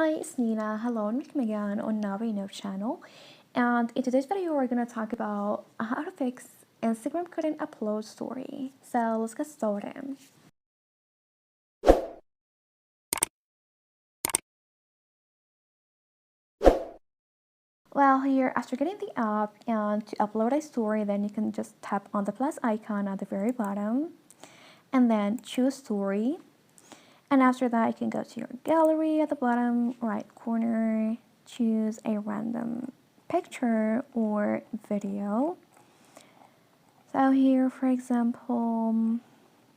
Hi, it's Nina. Hello and welcome again on nowiknow channel. And in today's video, we're going to talk about how to fix Instagram couldn't upload story. So let's get started. Well, here, after getting the app and to upload a story, then you can just tap on the plus icon at the very bottom and then choose story. And after that, you can go to your gallery at the bottom right corner, choose a random picture or video. So here, for example,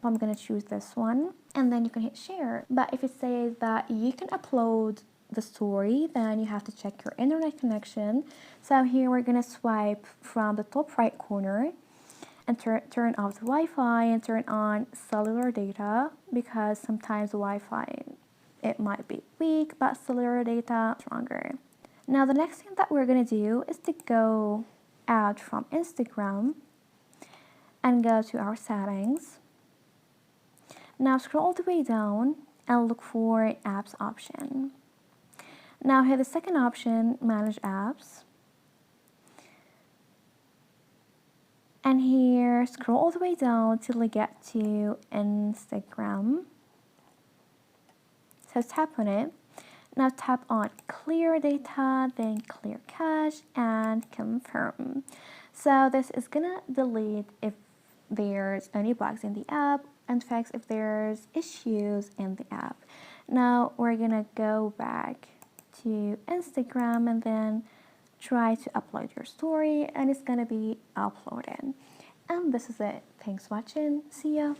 I'm gonna choose this one, and then you can hit share. But if it says that you can upload the story, then you have to check your internet connection. So here we're gonna swipe from the top right corner and turn off the Wi-Fi and turn on cellular data, because sometimes the Wi-Fi, it might be weak, but cellular data stronger. Now the next thing that we're gonna do is to go out from Instagram and go to our settings. Now scroll all the way down and look for apps option. Now hit the second option, manage apps. And here, scroll all the way down till you get to Instagram. So tap on it. Now tap on clear data, then clear cache, and confirm. So this is gonna delete if there's any bugs in the app and fix if there's issues in the app. Now we're gonna go back to Instagram and then try to upload your story, and it's gonna be uploaded. And this is it. Thanks for watching. See ya.